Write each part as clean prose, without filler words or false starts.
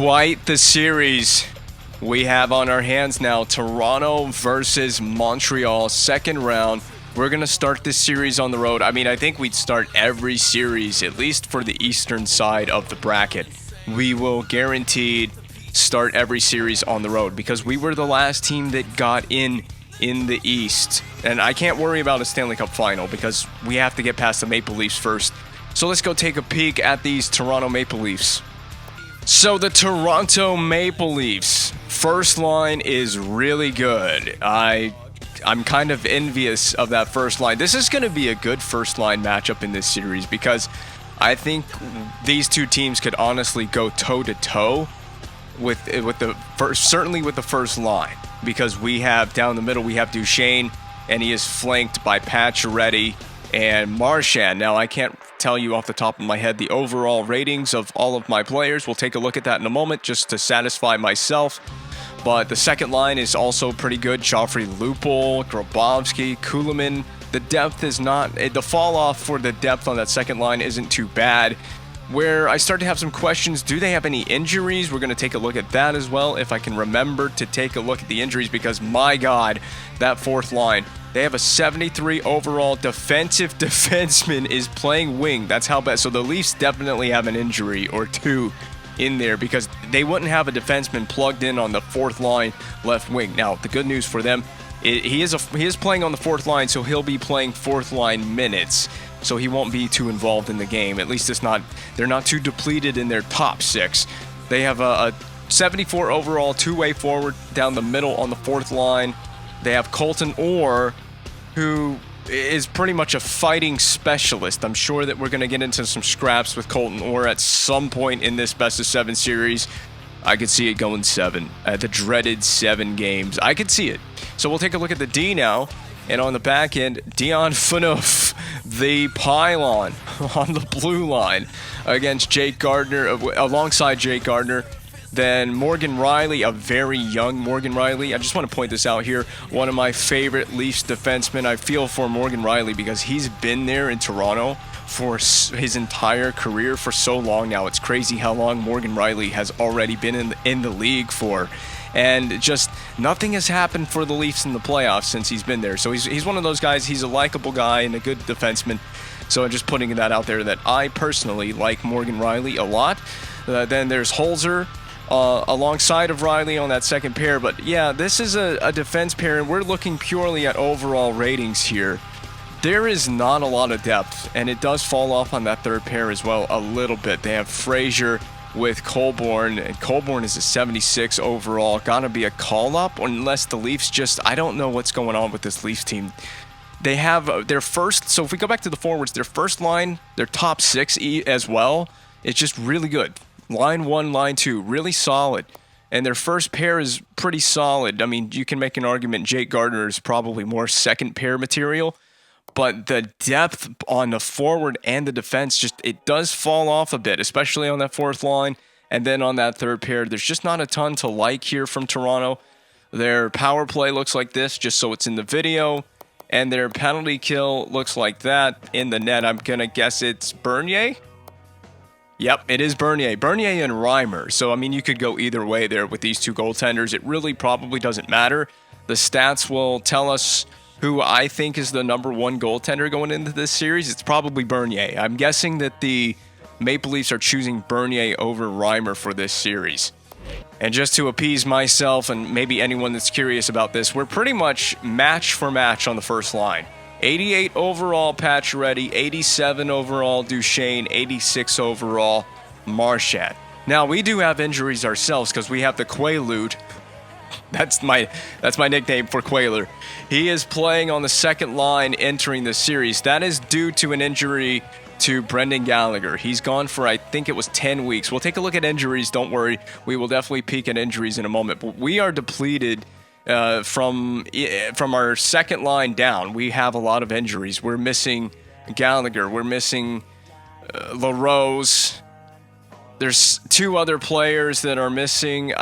quite the series we have on our hands now. Toronto versus Montreal, second round. We're going to start this series on the road. I mean, I think we'd start every series, at least for the eastern side of the bracket. We will guaranteed start every series on the road because we were the last team that got in the East. And I can't worry about a Stanley Cup final because we have to get past the Maple Leafs first. So let's go take a peek at these Toronto Maple Leafs. So the Toronto Maple Leafs first line is really good. I'm kind of envious of that first line. This is going to be a good first line matchup in this series because I think these two teams could honestly go toe to toe with the first, certainly with the first line, because we have down the middle we have Duchesne and he is flanked by Pacioretty and Marchand. Now I can't tell you off the top of my head the overall ratings of all of my players. We'll take a look at that in a moment just to satisfy myself. But the second line is also pretty good. Joffrey Lupul, Grabowski, Kulemin. The depth is not... The fall off for the depth on that second line isn't too bad. Where I start to have some questions, do they have any injuries? We're going to take a look at that as well, if I can remember to take a look at the injuries, because my God, that fourth line, they have a 73 overall defensive defenseman is playing wing. That's how bad. So the Leafs definitely have an injury or two in there because they wouldn't have a defenseman plugged in on the fourth line left wing. Now, the good news for them, he is playing on the fourth line, so he'll be playing fourth line minutes. So he won't be too involved in the game. At least they're not too depleted in their top six. They have a 74 overall two-way forward down the middle on the fourth line. They have Colton Orr, who is pretty much a fighting specialist. I'm sure that we're going to get into some scraps with Colton Orr at some point in this best of 7 series. I could see it going 7. The dreaded 7 games. I could see it. So we'll take a look at the D now. And on the back end, Dion Phaneuf, the pylon on the blue line against Jake Gardiner, alongside Jake Gardiner. Then Morgan Rielly, a very young Morgan Rielly. I just want to point this out here. One of my favorite Leafs defensemen. I feel for Morgan Rielly because he's been there in Toronto for his entire career for so long now. It's crazy how long Morgan Rielly has already been in the league for. And just nothing has happened for the Leafs in the playoffs since he's been there. So he's one of those guys. He's a likable guy and a good defenseman. So I'm just putting that out there that I personally like Morgan Rielly a lot. Then there's Holzer alongside of Rielly on that second pair. But yeah, this is a defense pair, and we're looking purely at overall ratings here. There is not a lot of depth, and it does fall off on that third pair as well a little bit. They have Frazier with Colborne, and Colborne is a 76 overall. Gonna be a call-up unless the Leafs just... I don't know what's going on with this Leafs team. They have their first... So if we go back to the forwards, their first line, their top 6 as well, it's just really good. Line 1, line 2, really solid. And their first pair is pretty solid. I mean, you can make an argument Jake Gardiner is probably more second pair material. But the depth on the forward and the defense, it does fall off a bit, especially on that fourth line. And then on that third pair, there's just not a ton to like here from Toronto. Their power play looks like this, just so it's in the video. And their penalty kill looks like that in the net. I'm going to guess it's Bernier. Yep, it is Bernier. Bernier and Reimer. So, I mean, you could go either way there with these two goaltenders. It really probably doesn't matter. The stats will tell us who I think is the number 1 goaltender going into this series. It's probably Bernier. I'm guessing that the Maple Leafs are choosing Bernier over Reimer for this series. And just to appease myself and maybe anyone that's curious about this, we're pretty much match for match on the first line. 88 overall Pacioretty, 87 overall Duchesne, 86 overall Marchand. Now, we do have injuries ourselves because we have the Quaalude. That's my nickname for Quailer. He is playing on the second line entering the series. That is due to an injury to Brendan Gallagher. He's gone for, I think it was 10 weeks. We'll take a look at injuries. Don't worry. We will definitely peek at injuries in a moment. But we are depleted from our second line down. We have a lot of injuries. We're missing Gallagher. We're missing LaRose. There's 2 other players that are missing.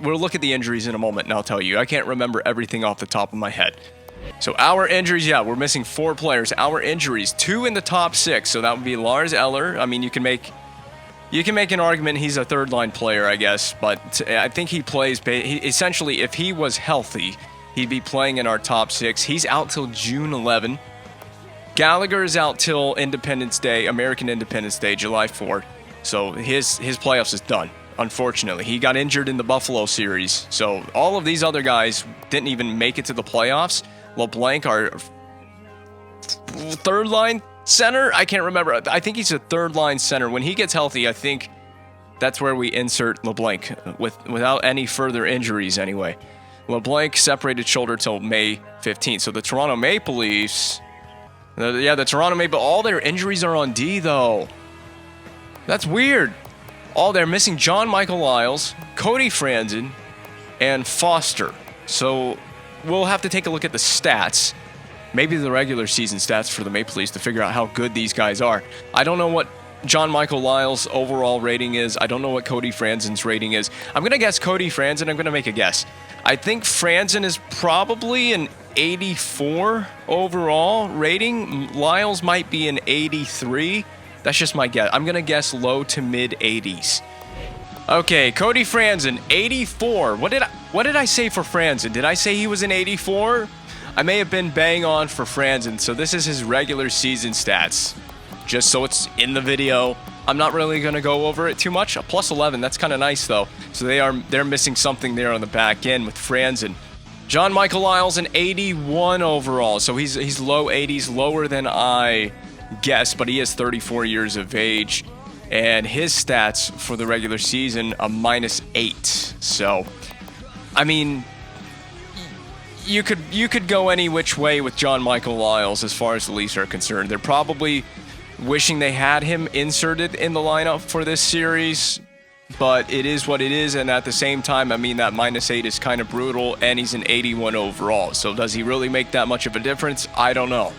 We'll look at the injuries in a moment, and I'll tell you. I can't remember everything off the top of my head. So our injuries, yeah, we're missing 4 players. Our injuries, 2 in the top 6. So that would be Lars Eller. I mean, you can make You can make an argument he's a third-line player, I guess, but I think he plays... essentially, if he was healthy, he'd be playing in our top 6. He's out till June 11. Gallagher is out till Independence Day, American Independence Day, July 4th. So his playoffs is done, unfortunately. He got injured in the Buffalo series. So all of these other guys didn't even make it to the playoffs. LeBlanc, our third-line center? I can't remember. I think he's a third-line center. When he gets healthy, I think that's where we insert LeBlanc, without any further injuries anyway. LeBlanc separated shoulder till May 15th. So the Toronto Maple Leafs... the Toronto Maple... all their injuries are on D, though. That's weird. They're missing John Michael Lyles, Cody Franzen, and Foster. So we'll have to take a look at the stats. Maybe the regular season stats for the Maple Leafs to figure out how good these guys are. I don't know what John Michael Lyles' overall rating is. I don't know what Cody Franzen's rating is. I'm going to guess Cody Franzen. I'm going to make a guess. I think Franzen is probably an 84 overall rating. Lyles might be an 83. That's just my guess. I'm going to guess low to mid 80s. Okay, Cody Franzen, 84. What did I say for Franzen? Did I say he was an 84? I may have been bang on for Franzen. So this is his regular season stats. Just so it's in the video. I'm not really going to go over it too much. A plus 11, that's kind of nice though. So they're missing something there on the back end with Franzen. John Michael Lyles, an 81 overall. So he's low 80s, lower than I guessed, but he is 34 years of age. And his stats for the regular season, a -8. So, I mean, you could go any which way with John Michael Lyles as far as the Leafs are concerned. They're probably wishing they had him inserted in the lineup for this series, but it is what it is. And at the same time, I mean, that -8 is kind of brutal, and he's an 81 overall. So does he really make that much of a difference? I don't know.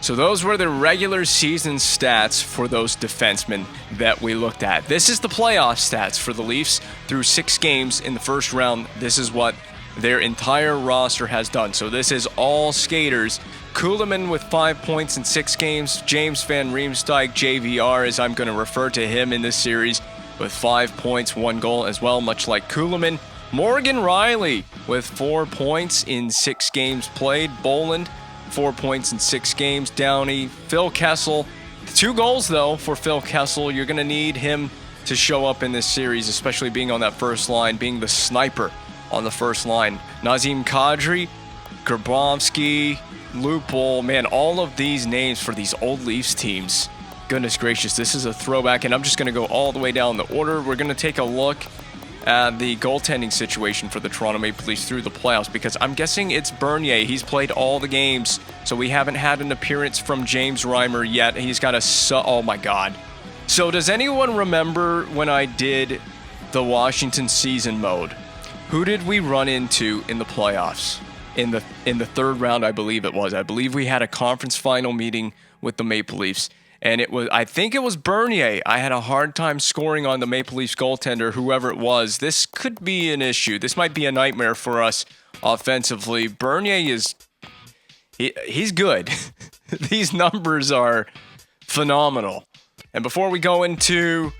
So those were the regular season stats for those defensemen that we looked at. This is the playoff stats for the Leafs through 6 games in the first round. This is what their entire roster has done. So this is all skaters. Kuhlman with 5 points in 6 games. James Van Riemsdyk, JVR, as I'm going to refer to him in this series, with 5 points, 1 goal as well, much like Kuhlman. Morgan Rielly with 4 points in 6 games played. Boland, 4 points in 6 games. Downey, Phil Kessel, 2 goals though for Phil Kessel. You're going to need him to show up in this series, especially being on that first line, being the sniper on the first line. Nazem Kadri, Grabowski, Lupul, man, all of these names for these old Leafs teams. Goodness gracious, this is a throwback, and I'm just going to go all the way down the order. We're going to take a look at the goaltending situation for the Toronto Maple Leafs through the playoffs, because I'm guessing it's Bernier. He's played all the games, so we haven't had an appearance from James Reimer yet. He's got oh my god. So does anyone remember when I did the Washington season mode? Who did we run into in the playoffs? In the third round, I believe it was. I believe we had a conference final meeting with the Maple Leafs. And I think it was Bernier. I had a hard time scoring on the Maple Leafs goaltender, whoever it was. This could be an issue. This might be a nightmare for us offensively. Bernier he's good. These numbers are phenomenal. And before we go into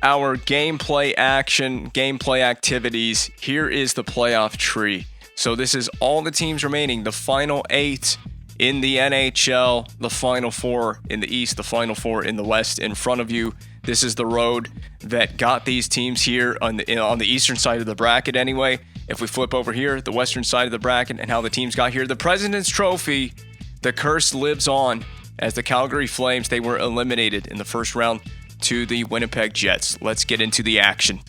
our gameplay activities, here is the playoff tree. So this is all the teams remaining, the final 8 in the NHL, the final 4 in the East, the final 4 in the West. In front of you, this is the road that got these teams here on the eastern side of the bracket anyway. If we flip over here, the western side of the bracket and how the teams got here, the President's Trophy, the curse lives on as the Calgary Flames, they were eliminated in the first round to the Winnipeg Jets. Let's get into the action.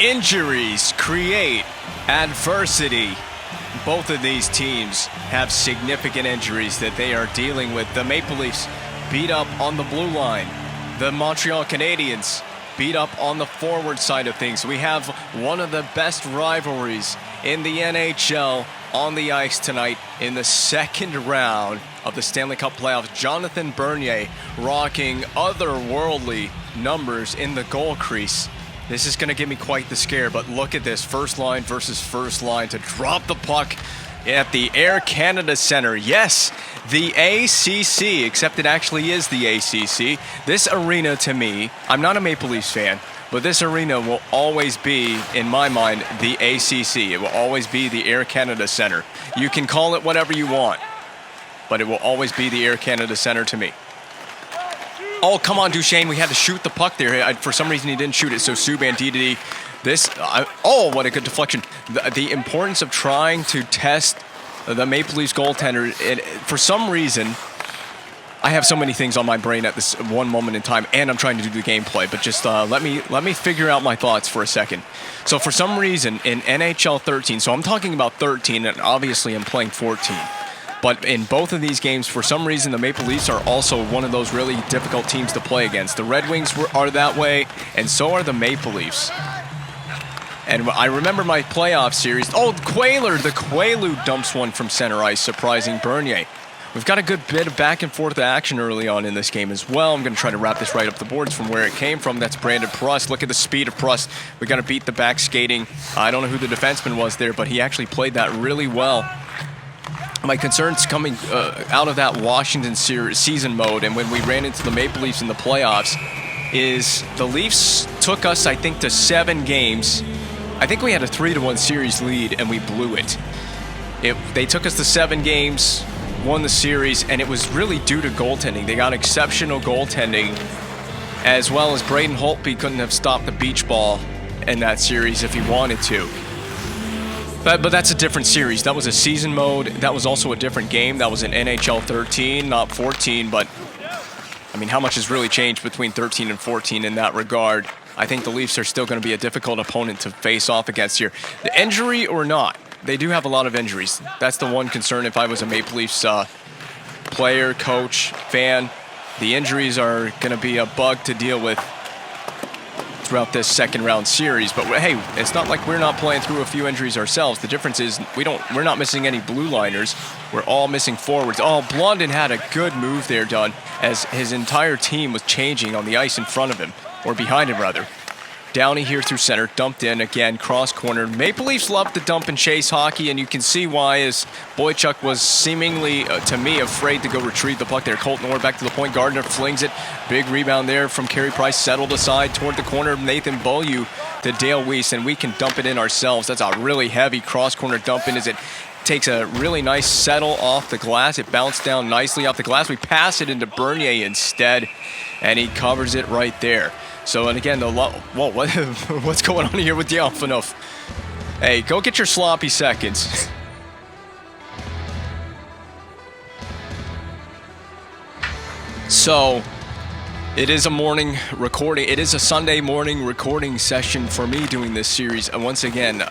Injuries create adversity. Both of these teams have significant injuries that they are dealing with. The Maple Leafs beat up on the blue line. The Montreal Canadiens beat up on the forward side of things. We have one of the best rivalries in the NHL on the ice tonight in the second round of the Stanley Cup playoffs. Jonathan Bernier rocking otherworldly numbers in the goal crease. This is going to give me quite the scare, but look at this. First line versus first line to drop the puck at the Air Canada Centre. Yes, the ACC, except it actually is the ACC. This arena, to me, I'm not a Maple Leafs fan, but this arena will always be, in my mind, the ACC. It will always be the Air Canada Centre. You can call it whatever you want, but it will always be the Air Canada Centre to me. Oh, come on, Duchesne. We had to shoot the puck there. For some reason, he didn't shoot it, so Subban DDD. Oh, what a good deflection. The importance of trying to test the Maple Leafs goaltender. For some reason, I have so many things on my brain at this one moment in time, and I'm trying to do the gameplay, but just let me figure out my thoughts for a second. So for some reason, in NHL 13, so I'm talking about 13, and obviously I'm playing 14. But in both of these games, for some reason, the Maple Leafs are also one of those really difficult teams to play against. The Red Wings are that way, and so are the Maple Leafs. And I remember my playoff series. Oh, the Quaalude dumps one from center ice, surprising Bernier. We've got a good bit of back and forth action early on in this game as well. I'm going to try to wrap this right up the boards from where it came from. That's Brandon Prust. Look at the speed of Prust. We got to beat the back skating. I don't know who the defenseman was there, but he actually played that really well. My concerns coming out of that Washington season mode and when we ran into the Maple Leafs in the playoffs is the Leafs took us, I think, to 7 games. I think we had a 3-1 series lead and we blew it. They took us to 7 games, won the series, and it was really due to goaltending. They got exceptional goaltending, as well as Braden Holtby couldn't have stopped the beach ball in that series if he wanted to. But that's a different series. That was a season mode. That was also a different game. That was an NHL 13, not 14. But, I mean, how much has really changed between 13 and 14 in that regard? I think the Leafs are still going to be a difficult opponent to face off against here. The injury or not, they do have a lot of injuries. That's the one concern if I was a Maple Leafs player, coach, fan. The injuries are going to be a bug to deal with throughout this second round series. But hey, it's not like we're not playing through a few injuries ourselves. The difference is we're not missing any blue liners. We're all missing forwards. Oh, Blondin had a good move there done as his entire team was changing on the ice in front of him, or behind him rather. Downey here through center, dumped in again, cross corner. Maple Leafs love to dump and chase hockey, and you can see why, as Boychuk was seemingly, to me, afraid to go retrieve the puck there. Colton Orr back to the point, Gardner flings it. Big rebound there from Carey Price, settled aside toward the corner. Nathan Beaulieu to Dale Weiss, and we can dump it in ourselves. That's a really heavy cross corner dump in as it takes a really nice settle off the glass. It bounced down nicely off the glass. We pass it into Bernier instead, and he covers it right there. So, and again, whoa, what's going on here with Diafanov? Hey, go get your sloppy seconds. So, it is a morning recording. It is a Sunday morning recording session for me doing this series once again,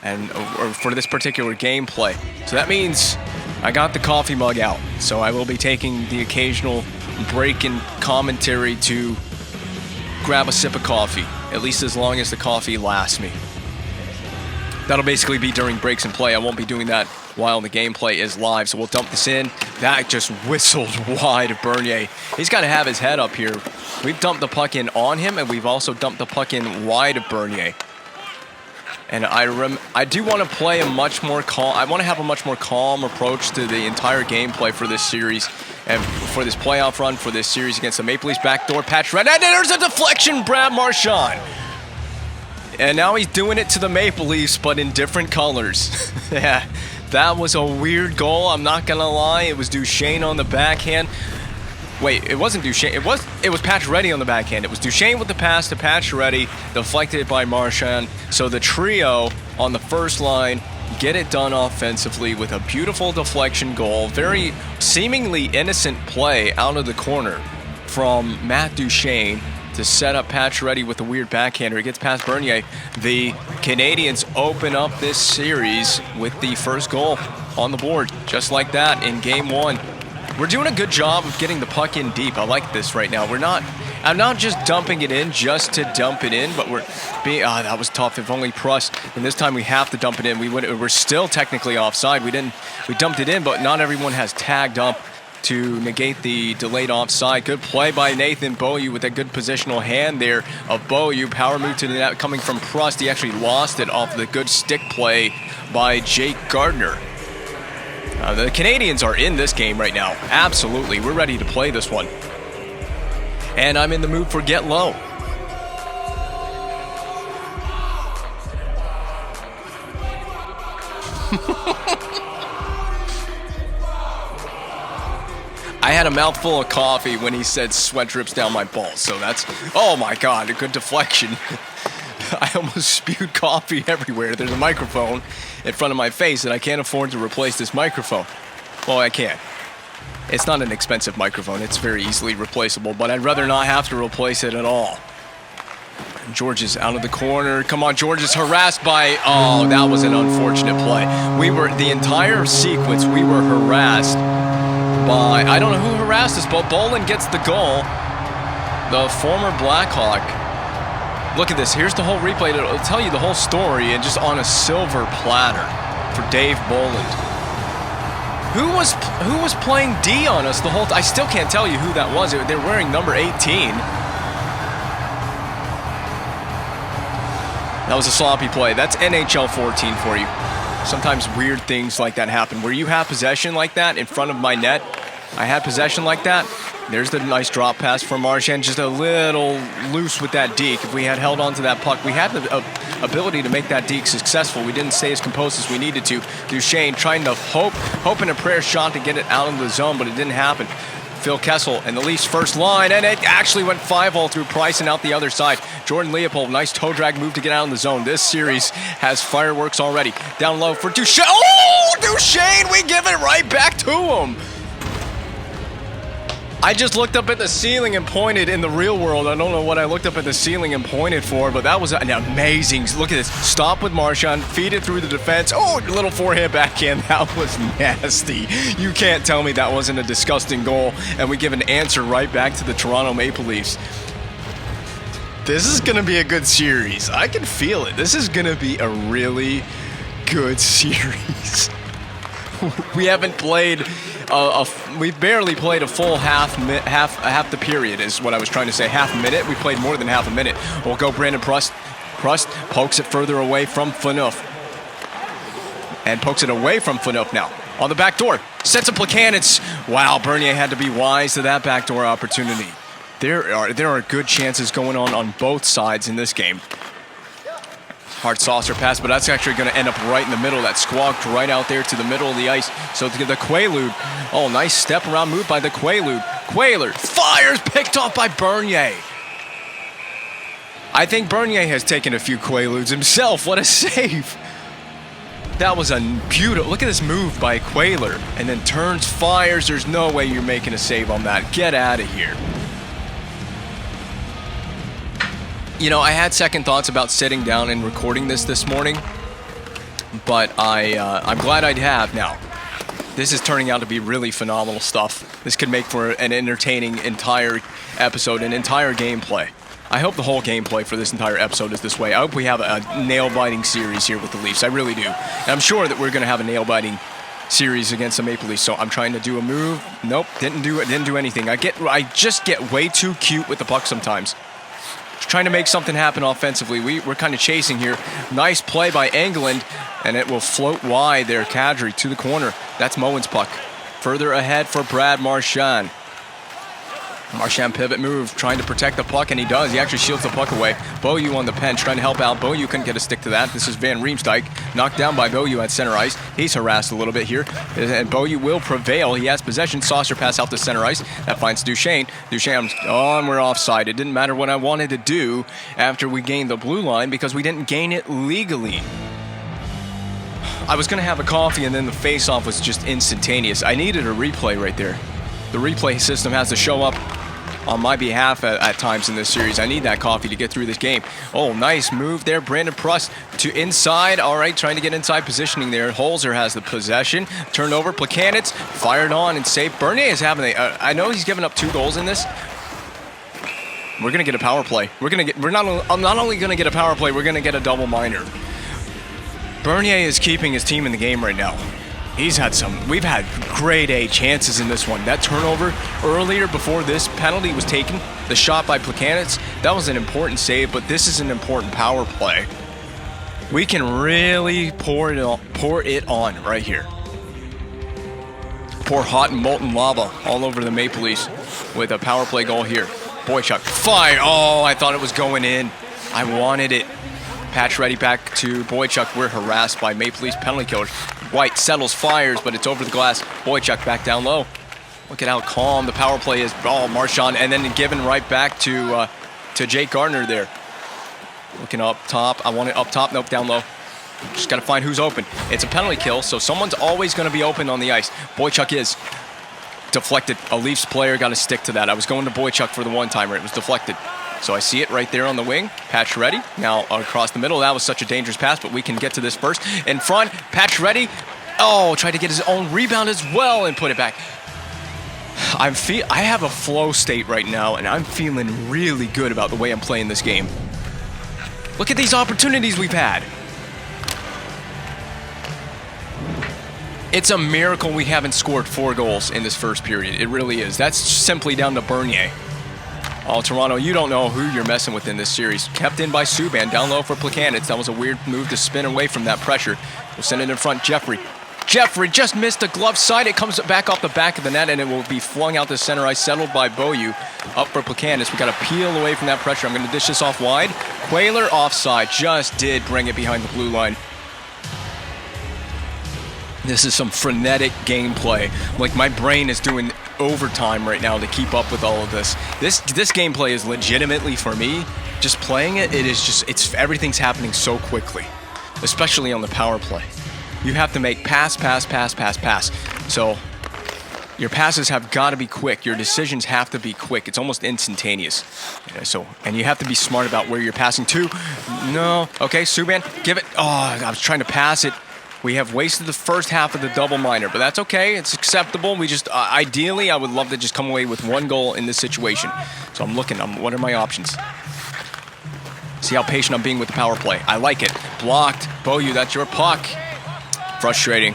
or for this particular gameplay. So that means I got the coffee mug out. So I will be taking the occasional break in commentary to grab a sip of coffee, at least as long as the coffee lasts me. That'll basically be during breaks and play. I won't be doing that while the gameplay is live, so we'll dump this in. That just whistled wide of Bernier. He's got to have his head up here. We've dumped the puck in on him, and we've also dumped the puck in wide of Bernier. And I do want to play a much more calm. I want to have a much more calm approach to the entire gameplay for this series, and for this playoff run, for this series against the Maple Leafs. Backdoor patch red, and there's a deflection, Brad Marchand. And now he's doing it to the Maple Leafs, but in different colors. Yeah, that was a weird goal. I'm not gonna lie. It was Duchesne on the backhand. Wait, it wasn't Duchesne. It was Pacioretty on the backhand. It was Duchesne with the pass to Pacioretty, deflected by Marchand. So the trio on the first line get it done offensively with a beautiful deflection goal. Very seemingly innocent play out of the corner from Matt Duchesne to set up Pacioretty with a weird backhander. It gets past Bernier. The Canadiens open up this series with the first goal on the board, just like that in Game 1. We're doing a good job of getting the puck in deep. I like this right now. I'm not just dumping it in just to dump it in, but we're being, that was tough. If only Pruss. And this time we have to dump it in. We're still technically offside. We dumped it in, but not everyone has tagged up to negate the delayed offside. Good play by Nathan Beaulieu with a good positional hand there of Beaulieu. Power move to the net coming from Pruss. He actually lost it off the good stick play by Jake Gardner. The Canadiens are in this game right now. Absolutely. We're ready to play this one. And I'm in the mood for Get Low. I had a mouthful of coffee when he said sweat drips down my balls. So that's, oh my God, a good deflection. I almost spewed coffee everywhere. There's a microphone in front of my face, and I can't afford to replace this microphone. Well, I can. It's not an expensive microphone. It's very easily replaceable, but I'd rather not have to replace it at all. George is out of the corner. Come on, George is harassed by... Oh, that was an unfortunate play. The entire sequence, we were harassed by... I don't know who harassed us, but Bolin gets the goal. The former Blackhawk. Look at this. Here's the whole replay. It'll tell you the whole story and just on a silver platter for Dave Boland. Who was playing D on us the whole time? I still can't tell you who that was. They're wearing number 18. That was a sloppy play. That's NHL 14 for you. Sometimes weird things like that happen. Where you have possession like that in front of my net, I had possession like that. There's the nice drop pass from Marchand, just a little loose with that deke. If we had held on to that puck, we had the ability to make that deke successful. We didn't stay as composed as we needed to. Duchesne trying to hope in a prayer shot to get it out of the zone, but it didn't happen. Phil Kessel and the Leafs first line, and it actually went 5-0 through Price and out the other side. Jordan Leopold, nice toe drag move to get out of the zone. This series has fireworks already. Down low for Duchesne. Oh, Duchesne, we give it right back to him. I just looked up at the ceiling and pointed in the real world. I don't know what I looked up at the ceiling and pointed for, but that was an amazing. Look at this. Stop with Marchand, feed it through the defense. Oh, little forehand backhand. That was nasty. You can't tell me that wasn't a disgusting goal. And we give an answer right back to the Toronto Maple Leafs. This is going to be a good series. I can feel it. This is going to be a really good series. We haven't played... we've barely played a full half the period is what I was trying to say. Half a minute. We played more than half a minute. We'll go Brandon Pruss. Pruss pokes it further away from Phaneuf. And pokes it away from Phaneuf now. On the back door. Sets up Plekanec. Wow, Bernier had to be wise to that backdoor opportunity. There are good chances going on both sides in this game. Hard saucer pass, but that's actually going to end up right in the middle. That squawked right out there to the middle of the ice. So to the Quaalude. Oh, nice step around move by the Quaalude. Quaalude fires, picked off by Bernier. I think Bernier has taken a few Quaaludes himself. What a save. That was a beautiful... Look at this move by Quaalude. And then turns, fires. There's no way you're making a save on that. Get out of here. You know, I had second thoughts about sitting down and recording this morning, but I'm glad I have now. This is turning out to be really phenomenal stuff. This could make for an entertaining entire episode, an entire gameplay. I hope the whole gameplay for this entire episode is this way. I hope we have a nail-biting series here with the Leafs. I really do. And I'm sure that we're going to have a nail-biting series against the Maple Leafs. So I'm trying to do a move. Nope, didn't do anything. I just get way too cute with the puck sometimes. Trying to make something happen offensively. We're kind of chasing here. Nice play by Engeland, and it will float wide there. Kadri to the corner. That's Moen's puck. Further ahead for Brad Marchand. Marchand pivot move, trying to protect the puck, and he does. He actually shields the puck away. Beaulieu on the bench, trying to help out. Beaulieu couldn't get a stick to that. This is Van Riemsdyk, knocked down by Beaulieu at center ice. He's harassed a little bit here, and Beaulieu will prevail. He has possession. Saucer pass out to center ice. That finds Duchesne. Duchesne, and we're offside. It didn't matter what I wanted to do after we gained the blue line because we didn't gain it legally. I was going to have a coffee, and then the face-off was just instantaneous. I needed a replay right there. The replay system has to show up on my behalf at times in this series. I need that coffee to get through this game. Oh, nice move there. Brandon Prust to inside. All right, trying to get inside positioning there. Holzer has the possession. Turnover. Plekanec fired on and saved. Bernier is having I know he's given up 2 goals in this. We're going to get a power play. I'm not only going to get a power play, we're going to get a double minor. Bernier is keeping his team in the game right now. We've had grade A chances in this one. That turnover earlier before this penalty was taken, the shot by Plekanec, that was an important save, but this is an important power play. We can really pour it on right here. Pour hot and molten lava all over the Maple Leafs with a power play goal here. Boychuk, fire! Oh, I thought it was going in. I wanted it. Patch ready back to Boychuk. We're harassed by Maple Leafs penalty killers. White settles, fires, but it's over the glass. Boychuk back down low. Look at how calm the power play is. Oh, Marchand, and then given right back to Jake Gardner there. Looking up top. I want it up top. Nope, down low. Just got to find who's open. It's a penalty kill, so someone's always going to be open on the ice. Boychuk is deflected. A Leafs player got to stick to that. I was going to Boychuk for the one-timer. It was deflected. So I see it right there on the wing. Patch ready. Now across the middle. That was such a dangerous pass, but we can get to this first. In front, Patch ready. Oh, tried to get his own rebound as well and put it back. I have a flow state right now, and I'm feeling really good about the way I'm playing this game. Look at these opportunities we've had. It's a miracle we haven't scored 4 goals in this first period. It really is. That's simply down to Bernier. Oh, Toronto, you don't know who you're messing with in this series. Kept in by Subban, down low for Plekanec. That was a weird move to spin away from that pressure. We'll send it in front, Jeffrey. Jeffrey just missed the glove side. It comes back off the back of the net, and it will be flung out to center ice, settled by Beaulieu. Up for Plekanec. We got to peel away from that pressure. I'm going to dish this off wide. Quayler offside. Just did bring it behind the blue line. This is some frenetic gameplay. Like, my brain is doing overtime right now to keep up with all of this. This gameplay is legitimately, for me, just playing it, everything's happening so quickly, especially on the power play. You have to make pass. So your passes have got to be quick. Your decisions have to be quick. It's almost instantaneous. And you have to be smart about where you're passing to. No. Okay, Subban, give it. Oh, I was trying to pass it. We have wasted the first half of the double minor, but that's okay. It's acceptable. We just, ideally, I would love to just come away with 1 goal in this situation. So I'm looking, what are my options? See how patient I'm being with the power play. I like it. Blocked. Beaulieu, that's your puck. Frustrating.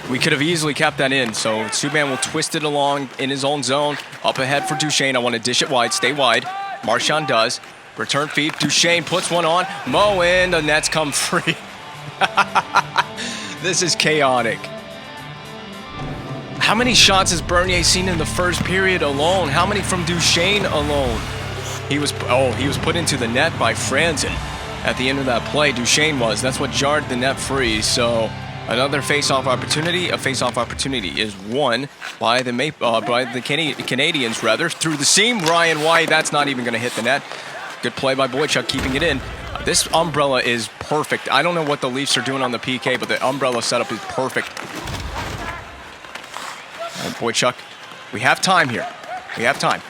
We could have easily kept that in, so Subban will twist it along in his own zone. Up ahead for Duchesne. I want to dish it wide, stay wide. Marchand does. Return feed. Duchesne puts one on. Mow in. The nets come free. This is chaotic. How many shots has Bernier seen in the first period alone? How many from Duchesne alone? He was put into the net by Franzen at the end of that play. Duchesne was. That's what jarred the net free. So another face-off opportunity. A face-off opportunity is won by the Canadiens rather through the seam. Ryan White. That's not even going to hit the net. Good play by Boychuk, keeping it in. This umbrella is perfect. I don't know what the Leafs are doing on the PK, but the umbrella setup is perfect. All right, Boychuk, we have time here. We have time.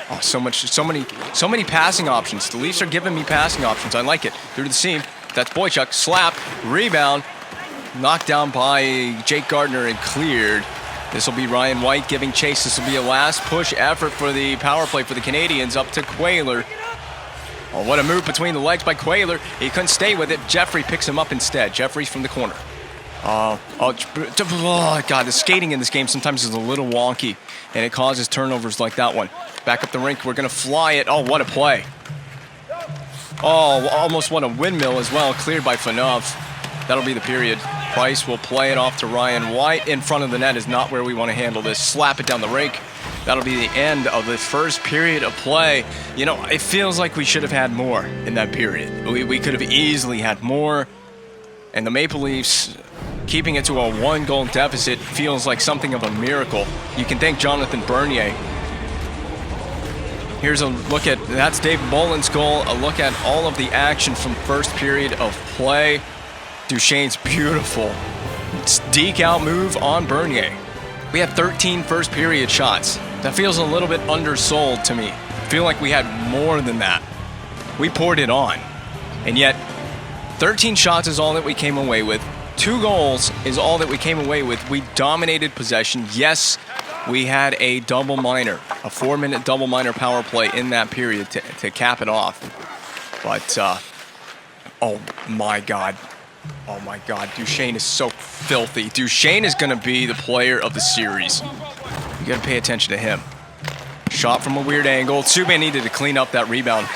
Oh, so many passing options. The Leafs are giving me passing options. I like it. Through the seam. That's Boychuk. Slap. Rebound. Knocked down by Jake Gardner and cleared. This will be Ryan White giving chase. This will be a last push effort for the power play for the Canadiens. Up to Quayler. Oh, what a move between the legs by Quayler. He couldn't stay with it. Jeffrey picks him up instead. Jeffrey's from the corner. God, the skating in this game sometimes is a little wonky, and it causes turnovers like that one. Back up the rink. We're going to fly it. Oh, what a play. Oh, almost won a windmill as well. Cleared by Fanov. That'll be the period. Price will play it off to Ryan White. In front of the net is not where we want to handle this. Slap it down the rink. That'll be the end of the first period of play. You know, it feels like we should have had more in that period. We could have easily had more. And the Maple Leafs keeping it to a 1-goal deficit feels like something of a miracle. You can thank Jonathan Bernier. Here's a look at, that's Dave Mullen's goal. A look at all of the action from first period of play. Duchesne's beautiful deke out move on Bernier. We had 13 first period shots. That feels a little bit undersold to me. I feel like we had more than that. We poured it on. And yet, 13 shots is all that we came away with. 2 goals is all that we came away with. We dominated possession. Yes, we had a double minor, a 4-minute double minor power play in that period to cap it off. But, oh my God. Oh my God, Duchesne is so filthy. Duchesne is going to be the player of the series. You got to pay attention to him. Shot from a weird angle. Subban needed to clean up that rebound.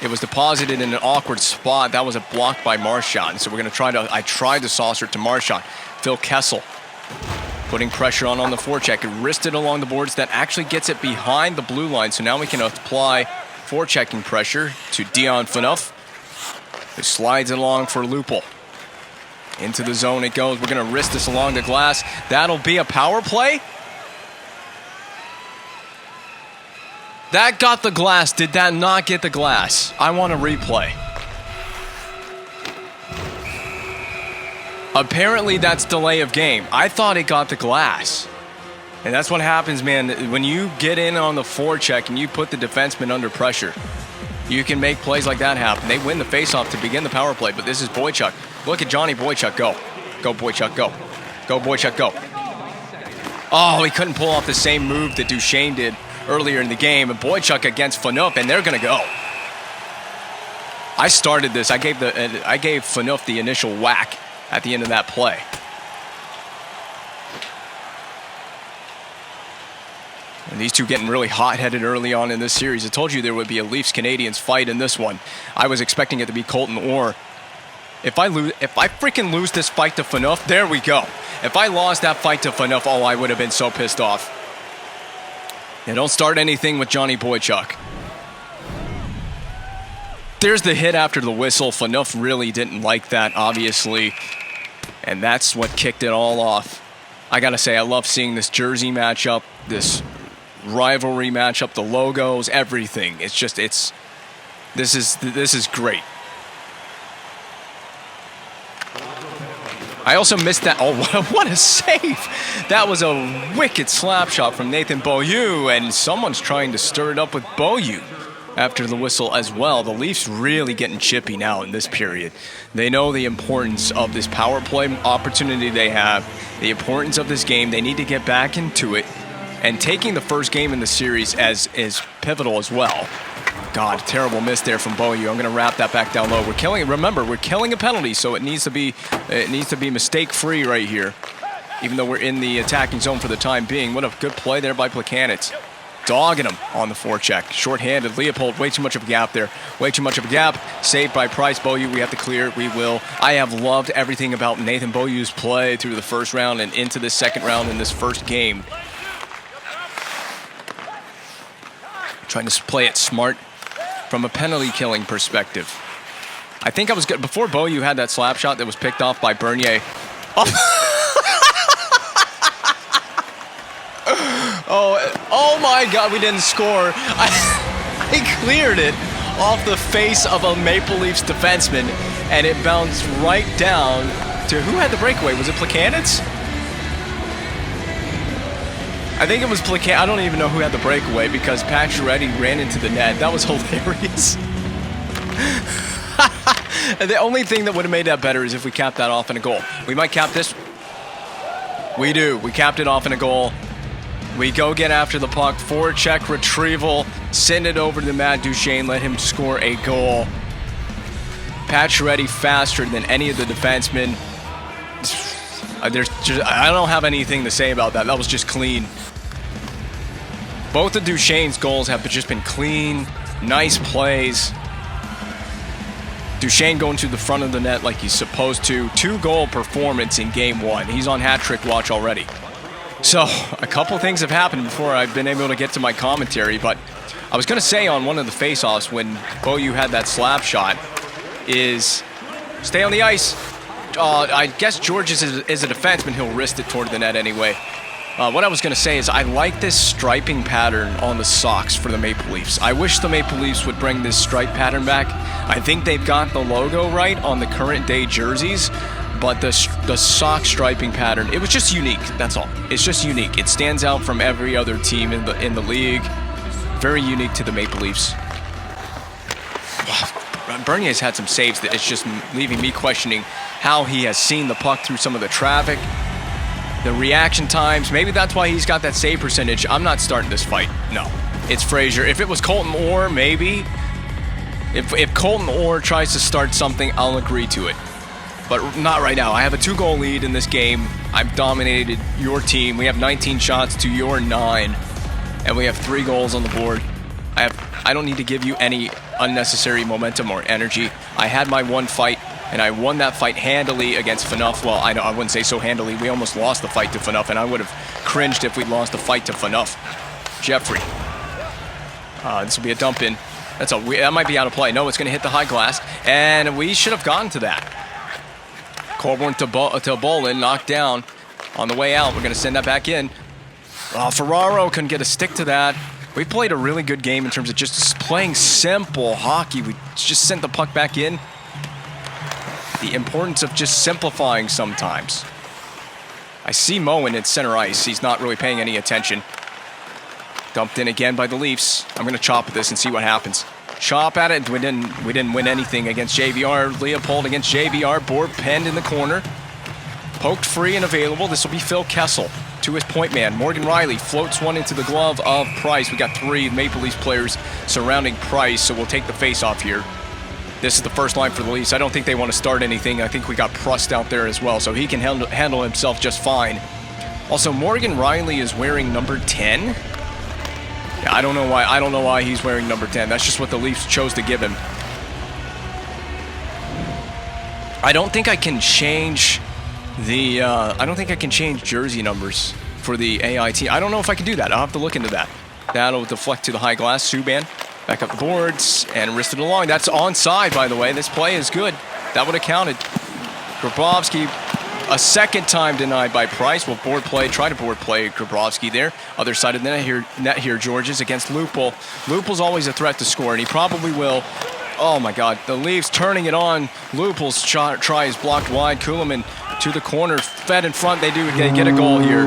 It was deposited in an awkward spot. That was a block by Marchand. So we're going to try to, I tried to saucer it to Marchand. Phil Kessel putting pressure on the forecheck. It wristed along the boards. That actually gets it behind the blue line. So now we can apply forechecking pressure to Dion Phaneuf, who slides it along for Lupul. Into the zone it goes. We're going to wrist this along the glass. That'll be a power play. That got the glass. Did that not get the glass? I want a replay. Apparently that's delay of game. I thought it got the glass. And that's what happens, man. When you get in on the forecheck and you put the defenseman under pressure, you can make plays like that happen. They win the faceoff to begin the power play, but this is Boychuk. Look at Johnny Boychuk go. Go, Boychuk, go. Go, Boychuk, go. Oh, he couldn't pull off the same move that Duchesne did earlier in the game. And Boychuk against Phaneuf, and they're going to go. I started this. I gave Phaneuf the initial whack at the end of that play. And these two getting really hot-headed early on in this series. I told you there would be a Leafs-Canadiens fight in this one. I was expecting it to be Colton Orr. If I freaking lose this fight to Phaneuf, there we go. If I lost that fight to Phaneuf, oh, I would have been so pissed off. Yeah, don't start anything with Johnny Boychuk. There's the hit after the whistle. Phaneuf really didn't like that, obviously. And that's what kicked it all off. I gotta say, I love seeing this jersey matchup, this rivalry matchup, the logos, everything. It's just, this is great. I also missed that. Oh, what a save. That was a wicked slap shot from Nathan Beaulieu, and someone's trying to stir it up with Beaulieu after the whistle as well. The Leafs really getting chippy now in this period. They know the importance of this power play opportunity they have, the importance of this game. They need to get back into it, and taking the first game in the series is pivotal as well. God, terrible miss there from Beaulieu. I'm going to wrap that back down low. Remember, we're killing a penalty, so it needs to be mistake-free right here, even though we're in the attacking zone for the time being. What a good play there by Plekanec. Dogging him on the forecheck. Short-handed. Leopold, way too much of a gap there. Way too much of a gap. Saved by Price. Beaulieu, we have to clear. We will. I have loved everything about Nathan Beaulieu's play through the first round and into the second round in this first game. Trying to play it smart from a penalty-killing perspective. I think I was good. Before Beaulieu had that slap shot that was picked off by Bernier. Oh my God, we didn't score. I cleared it off the face of a Maple Leafs defenseman, and it bounced right down to, who had the breakaway? Was it Plekanec? I think it was Plekanec. I don't even know who had the breakaway because Pacioretty ran into the net. That was hilarious. The only thing that would have made that better is if we capped that off in a goal. We might cap this. We do. We capped it off in a goal. We go get after the puck. Forecheck retrieval. Send it over to Matt Duchesne. Let him score a goal. Pacioretty faster than any of the defensemen. I don't have anything to say about that. That was just clean. Both of Duchesne's goals have just been clean, nice plays. Duchesne going to the front of the net like he's supposed to. 2-goal performance in game 1. He's on hat-trick watch already. So, a couple things have happened before I've been able to get to my commentary, but I was going to say on one of the face-offs when Beaulieu had that slap shot is stay on the ice. I guess George is a defenseman. He'll wrist it toward the net anyway. What I was going to say is I like this striping pattern on the socks for the Maple Leafs. I wish the Maple Leafs would bring this stripe pattern back. I think they've got the logo right on the current day jerseys, but the sock striping pattern, it was just unique. That's all. It's just unique. It stands out from every other team in the league. Very unique to the Maple Leafs. Bernier's had some saves that it's just leaving me questioning how he has seen the puck through some of the traffic, the reaction times. Maybe that's why he's got that save percentage. I'm not starting this fight. No, it's Frazier. If it was Colton Orr, maybe. If Colton Orr tries to start something, I'll agree to it. But not right now. I have a 2-goal lead in this game. I've dominated your team. We have 19 shots to your 9. And we have 3 goals on the board. I don't need to give you any unnecessary momentum or energy. I had my one fight, and I won that fight handily against Phaneuf. Well, I wouldn't say so handily. We almost lost the fight to Phaneuf, and I would have cringed if we'd lost the fight to Phaneuf. Jeffrey. This will be a dump in. That might be out of play. No, it's going to hit the high glass, and we should have gotten to that. Colborne to Bolin, knocked down on the way out. We're going to send that back in. Ferraro couldn't get a stick to that. We played a really good game in terms of just playing simple hockey. We just sent the puck back in. The importance of just simplifying sometimes. I see Moen at center ice. He's not really paying any attention. Dumped in again by the Leafs. I'm going to chop at this and see what happens. Chop at it. We didn't win anything against JVR. Leopold against JVR. Board penned in the corner. Poked free and available. This will be Phil Kessel to his point man. Morgan Riley floats one into the glove of Price. We got 3 Maple Leafs players surrounding Price, so we'll take the face-off here. This is the first line for the Leafs. I don't think they want to start anything. I think we got Prust out there as well, so he can handle himself just fine. Also, Morgan Riley is wearing number 10. Yeah, I don't know why. I don't know why he's wearing number 10. That's just what the Leafs chose to give him. I don't think I can change jersey numbers for the AI team. I don't know if I can do that. I'll have to look into that. That'll deflect to the high glass. Subban back up the boards and wristed along. That's onside, by the way. This play is good. That would have counted. Grabowski a second time denied by Price. Will try to board play Grabowski there. Other side of the net here, Georges against Lupul. Lupul's always a threat to score, and he probably will. Oh my God, the Leafs turning it on. Lupul's try is blocked wide. Kuhlman to the corner, fed in front. They get a goal here.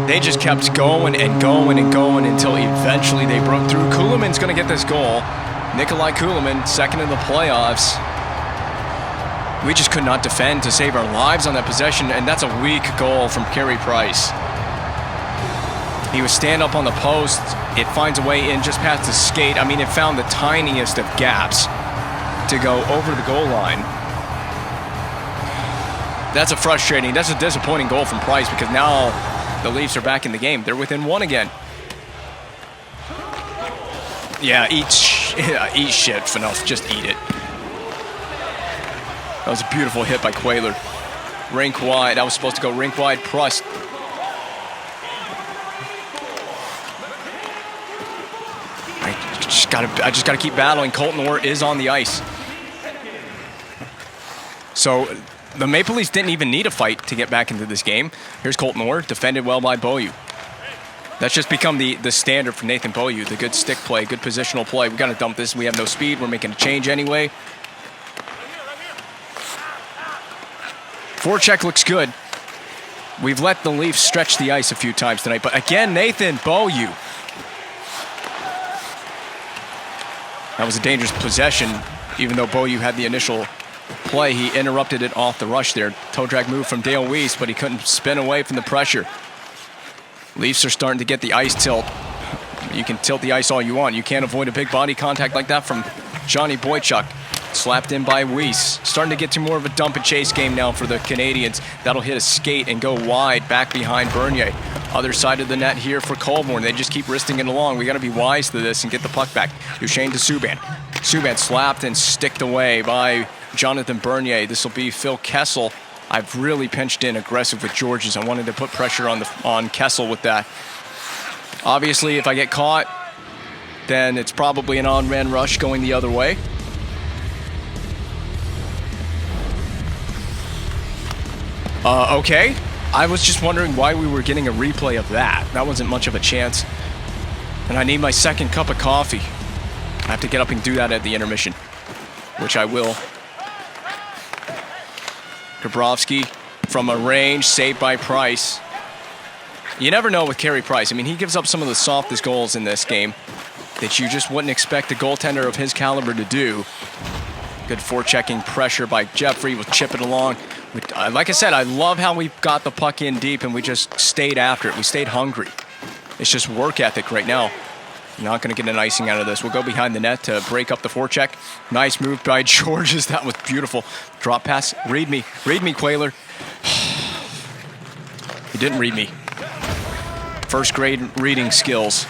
They just kept going and going and going until eventually they broke through. Kuhlman's going to get this goal. Nikolai Kuhlman, second in the playoffs. We just could not defend to save our lives on that possession, and that's a weak goal from Carey Price. He was stand up on the post. It finds a way in just past the skate. I mean, it found the tiniest of gaps to go over the goal line. That's a disappointing goal from Price because now the Leafs are back in the game. They're within 1 again. Yeah, eat shit, Phaneuf. Just eat it. That was a beautiful hit by Quayler. Rink wide. That was supposed to go rink wide. Prust. I just gotta keep battling. Colton Orr is on the ice. So the Maple Leafs didn't even need a fight to get back into this game. Here's Colton Orr, defended well by Beaulieu. That's just become the standard for Nathan Beaulieu. The good stick play, good positional play. We gotta dump this. We have no speed. We're making a change anyway. Forecheck looks good. We've let the Leafs stretch the ice a few times tonight, but again, Nathan Beaulieu. That was a dangerous possession. Even though Beaulieu had the initial play, he interrupted it off the rush there. Toe drag move from Dale Weiss, but he couldn't spin away from the pressure. Leafs are starting to get the ice tilt. You can tilt the ice all you want. You can't avoid a big body contact like that from Johnny Boychuk. Slapped in by Weiss. Starting to get to more of a dump and chase game now for the Canadiens. That'll hit a skate and go wide back behind Bernier. Other side of the net here for Colborne. They just keep wristing it along. We got to be wise to this and get the puck back. Duchesne to Subban. Subban slapped and sticked away by Jonathan Bernier. This will be Phil Kessel. I've really pinched in aggressive with Georges. I wanted to put pressure on Kessel with that. Obviously, if I get caught, then it's probably an on-man rush going the other way. Okay. I was just wondering why we were getting a replay of that. That wasn't much of a chance. And I need my second cup of coffee. I have to get up and do that at the intermission, which I will. Bobrovsky from a range, saved by Price. You never know with Carey Price. I mean, he gives up some of the softest goals in this game that you just wouldn't expect a goaltender of his caliber to do. Good forechecking pressure by Jeffrey. We'll chip it along. Like I said, I love how we got the puck in deep and we just stayed after it. We stayed hungry. It's just work ethic right now. Not going to get an icing out of this. We'll go behind the net to break up the forecheck. Nice move by Georges. That was beautiful. Drop pass. Read me. Read me, Quayler. He didn't read me. First grade reading skills.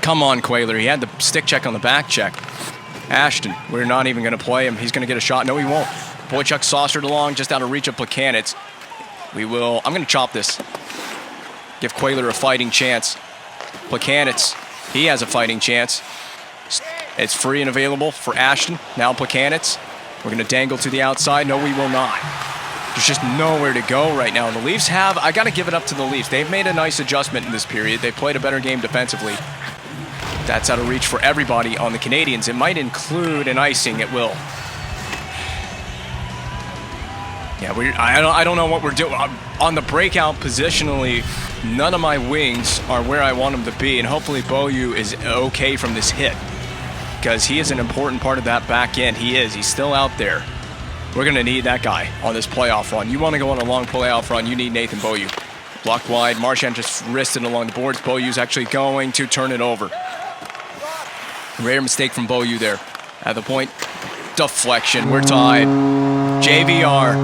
Come on, Quayler. He had the stick check on the back check. Ashton, we're not even going to play him. He's going to get a shot. No, he won't. Boychuk saucered along just out of reach of Plekanec. I'm going to chop this. Give Quayler a fighting chance. Plekanec, he has a fighting chance. It's free and available for Ashton. Now Plekanec. We're going to dangle to the outside. No, we will not. There's just nowhere to go right now. The Leafs I got to give it up to the Leafs. They've made a nice adjustment in this period. They played a better game defensively. That's out of reach for everybody on the Canadiens. It might include an icing. It will. Yeah, I don't know what we're doing. On the breakout positionally, none of my wings are where I want them to be, and hopefully Beaulieu is okay from this hit because he is an important part of that back end. He is. He's still out there. We're going to need that guy on this playoff run. You want to go on a long playoff run, you need Nathan Beaulieu. Blocked wide. Marchand just wristed along the boards. Beaulieu's actually going to turn it over. Rare mistake from Beaulieu there. At the point, deflection. We're tied. JVR.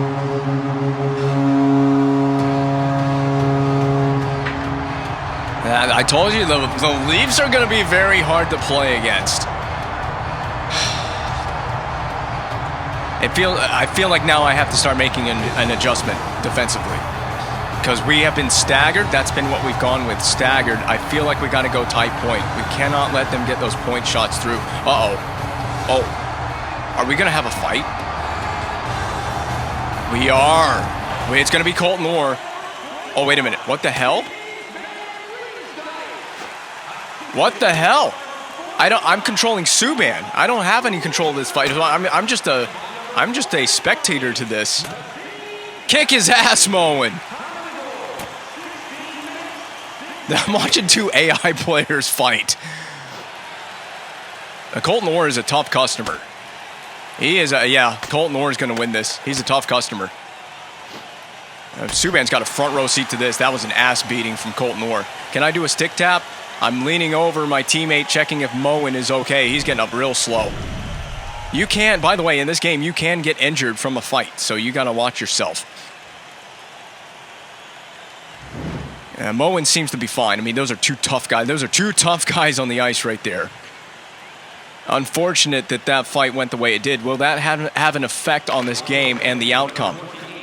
I told you the Leafs are going to be very hard to play against. I feel like now I have to start making an adjustment defensively. Because we have been staggered. That's been what we've gone with, staggered. I feel like we got to go tight point. We cannot let them get those point shots through. Uh-oh. Oh. Are we going to have a fight? We are. Wait, it's going to be Colton Orr. Oh, wait a minute. What the hell? What the hell? I'm controlling Subban. I don't have any control of this fight. I'm just a spectator to this. Kick his ass, Moen. I'm watching two AI players fight. Colton Orr is a tough customer. He is Colton Orr is going to win this. He's a tough customer. Subban's got a front row seat to this. That was an ass beating from Colton Orr. Can I do a stick tap? I'm leaning over my teammate, checking if Moen is okay. He's getting up real slow. You can, by the way, in this game, you can get injured from a fight, so you got to watch yourself. Moen seems to be fine. I mean, those are two tough guys. Those are two tough guys on the ice right there. Unfortunate that fight went the way it did. Will that have an effect on this game and the outcome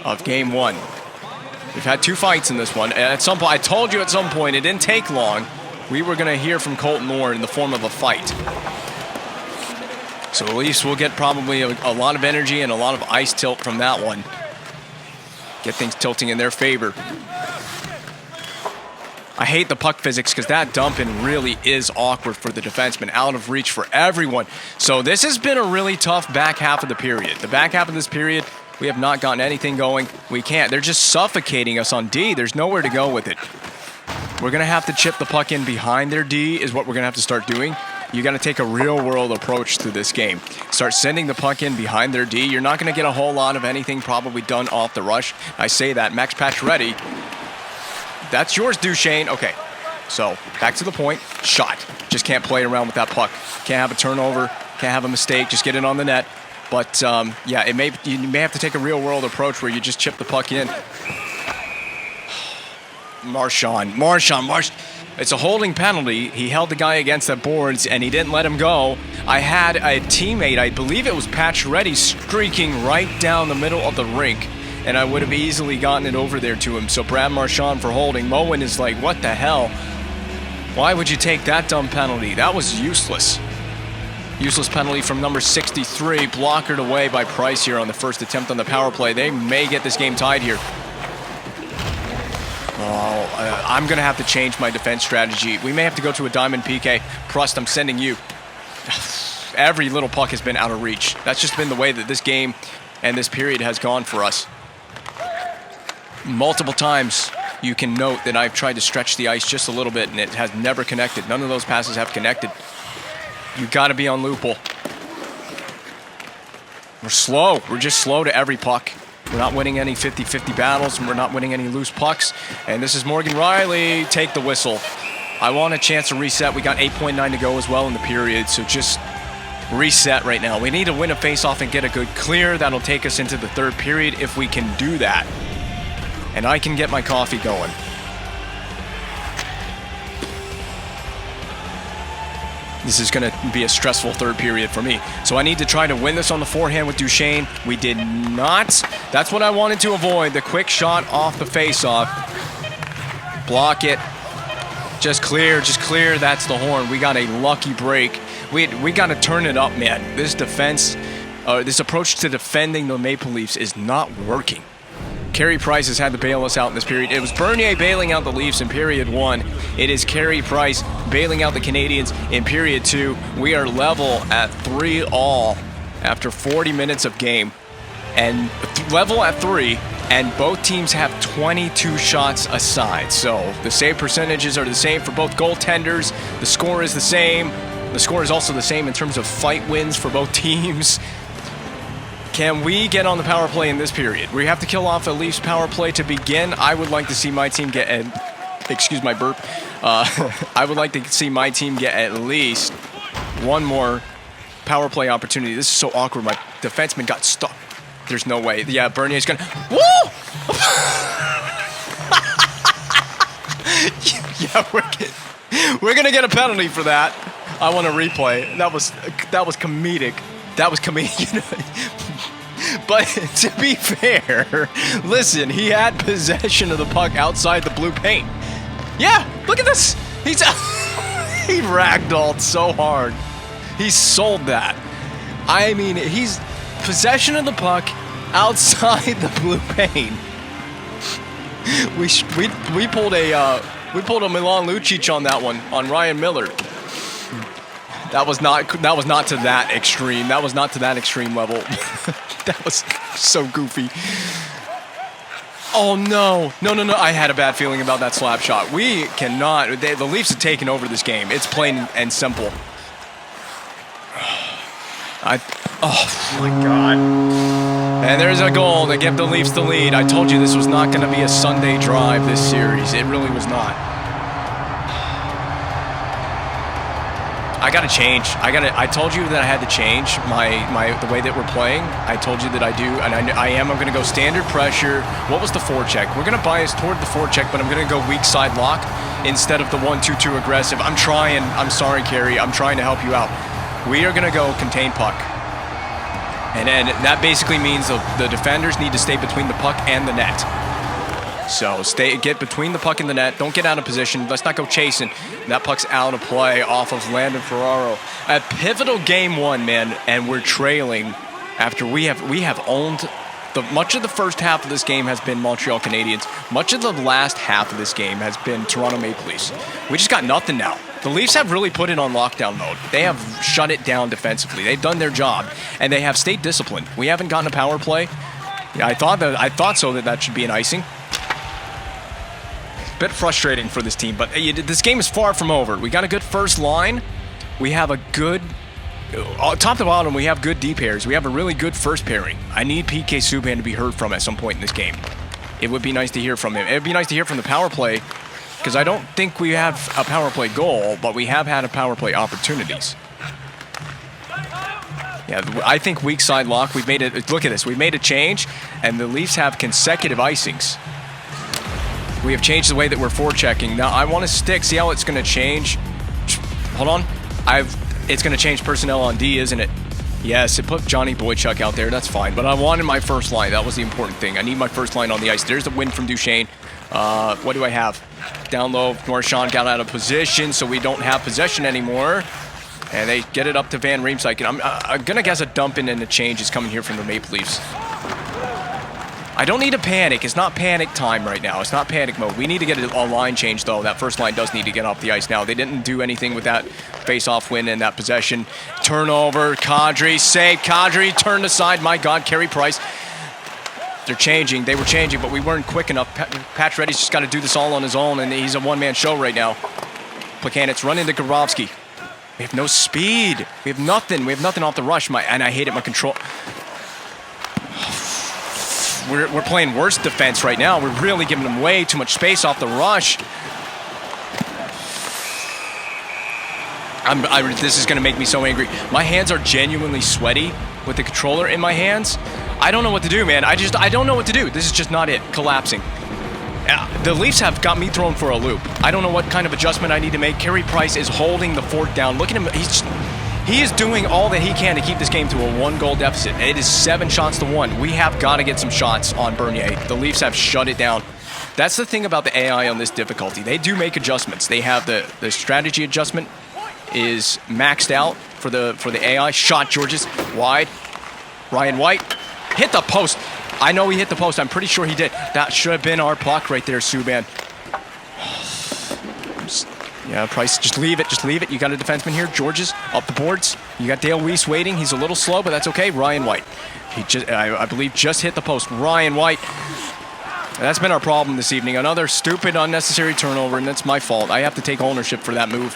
of Game 1? We've had two fights in this one. At some point, I told you at some point, it didn't take long. We were going to hear from Colton Orr in the form of a fight. So the Leafs will get probably a lot of energy and a lot of ice tilt from that one. Get things tilting in their favor. I hate the puck physics because that dumping really is awkward for the defenseman, out of reach for everyone. So this has been a really tough back half of the period. The back half of this period, we have not gotten anything going. We can't. They're just suffocating us on D. There's nowhere to go with it. We're going to have to chip the puck in behind their D is what we're going to have to start doing. You got to take a real-world approach to this game. Start sending the puck in behind their D. You're not going to get a whole lot of anything probably done off the rush. I say that. Max Pacioretty. That's yours, Duchesne. Okay, so back to the point. Shot. Just can't play around with that puck. Can't have a turnover. Can't have a mistake. Just get it on the net. But, yeah, you may have to take a real-world approach where you just chip the puck in. Marchand. It's a holding penalty. He held the guy against the boards, and he didn't let him go. I had a teammate, I believe it was Pacioretty, streaking right down the middle of the rink, and I would have easily gotten it over there to him. So Brad Marchand for holding. Moen is like, what the hell? Why would you take that dumb penalty? That was useless. Useless penalty from number 63, blockered away by Price here on the first attempt on the power play. They may get this game tied here. Oh, I'm going to have to change my defense strategy. We may have to go to a diamond PK. Prust, I'm sending you. Every little puck has been out of reach. That's just been the way that this game and this period has gone for us. Multiple times you can note that I've tried to stretch the ice just a little bit, and it has never connected. None of those passes have connected. You got to be on Loophole. We're slow. We're just slow to every puck. We're not winning any 50-50 battles, and we're not winning any loose pucks. And this is Morgan Rielly. Take the whistle. I want a chance to reset. We got 8.9 to go as well in the period, so just reset right now. We need to win a faceoff and get a good clear. That'll take us into the third period if we can do that. And I can get my coffee going. This is going to be a stressful third period for me. So I need to try to win this on the forehand with Duchesne. We did not. That's what I wanted to avoid. The quick shot off the faceoff. Block it. Just clear. That's the horn. We got a lucky break. We got to turn it up, man. This defense, this approach to defending the Maple Leafs is not working. Carey Price has had to bail us out in this period. It was Bernier bailing out the Leafs in period 1. It is Carey Price bailing out the Canadiens in period 2. We are level at 3-all after 40 minutes of game. And level at 3, and both teams have 22 shots aside. So the save percentages are the same for both goaltenders. The score is the same. The score is also the same in terms of fight wins for both teams. Can we get on the power play in this period? We have to kill off a Leafs power play to begin. I would like to see my team get excuse my burp. I would like to see my team get at least one more power play opportunity. This is so awkward. My defenseman got stuck. There's no way. Yeah, Bernier's gonna. Woo! Yeah, we're gonna get a penalty for that. I want a replay. That was comedic. That was comedic. But to be fair, listen, he had possession of the puck outside the blue paint. Yeah, look at this. He ragdolled so hard. He sold that. I mean, he's possession of the puck outside the blue paint. We pulled a Milan Lucic on that one, on Ryan Miller. That was not to that extreme. That was not to that extreme level. That was so goofy. Oh no. I had a bad feeling about that slap shot. We cannot. The Leafs have taken over this game. It's plain and simple. Oh my God. And there's a goal to give the Leafs the lead. I told you this was not going to be a Sunday drive, this series. It really was not. I got to change. I told you that I had to change the way that we're playing. I told you that I do, and I'm going to go standard pressure. What was the forecheck? We're going to bias toward the forecheck, but I'm going to go weak side lock instead of the 1-2-2 aggressive. I'm trying. I'm sorry, Carey. I'm trying to help you out. We are going to go contain puck. And then that basically means the defenders need to stay between the puck and the net. So get between the puck and the net. Don't get out of position. Let's not go chasing. That puck's out of play off of Landon Ferraro. A pivotal game 1, man, and we're trailing after we have owned much of the first half of this game has been Montreal Canadiens. Much of the last half of this game has been Toronto Maple Leafs. We just got nothing now. The Leafs have really put it on lockdown mode. They have shut it down defensively. They've done their job, and they have stayed disciplined. We haven't gotten a power play. Yeah, I thought so that should be an icing. Bit frustrating for this team, but this game is far from over. We got a good first line. We have a good top to bottom. We have good D pairs. We have a really good first pairing. I need PK Subban to be heard from at some point in this game. It would be nice to hear from him. It would be nice to hear from the power play, because I don't think we have a power play goal, but we have had a power play opportunities. Yeah, I think weak side lock. We've made it. Look at this. We've made a change, and the Leafs have consecutive icings. We have changed the way that we're forechecking. Now, I want to stick. See how it's going to change? Hold on. It's going to change personnel on D, isn't it? Yes, it put Johnny Boychuk out there. That's fine. But I wanted my first line. That was the important thing. I need my first line on the ice. There's the win from Duchesne. What do I have? Down low. Marchand got out of position, so we don't have possession anymore. And they get it up to Van Riemsdyk. I'm going to guess a dump in and a change is coming here from the Maple Leafs. I don't need to panic. It's not panic time right now. It's not panic mode. We need to get a line change, though. That first line does need to get off the ice now. They didn't do anything with that face-off win and that possession. Turnover. Kadri saved. Kadri turned aside. My God, Carey Price. They're changing. They were changing, but we weren't quick enough. Patch Reddy's just got to do this all on his own, and he's a one-man show right now. Plekanec run into Grabowski. We have no speed. We have nothing. We have nothing off the rush. And I hate it. My control... We're playing worse defense right now. We're really giving them way too much space off the rush. This is going to make me so angry. My hands are genuinely sweaty with the controller in my hands. I don't know what to do, man. I don't know what to do. This is just not it. Collapsing. The Leafs have got me thrown for a loop. I don't know what kind of adjustment I need to make. Carey Price is holding the fort down. Look at him. He is doing all that he can to keep this game to a 1-goal deficit. It is 7 shots to 1. We have got to get some shots on Bernier. The Leafs have shut it down. That's the thing about the AI on this difficulty. They do make adjustments. They have the strategy adjustment is maxed out for the AI. Shot Georges wide. Ryan White hit the post. I know he hit the post. I'm pretty sure he did. That should have been our puck right there, Subban. Yeah, Price, just leave it. Just leave it. You got a defenseman here. Georges up the boards. You got Dale Weiss waiting. He's a little slow, but that's okay. Ryan White. He just, I believe, just hit the post. Ryan White. That's been our problem this evening. Another stupid, unnecessary turnover, and that's my fault. I have to take ownership for that move.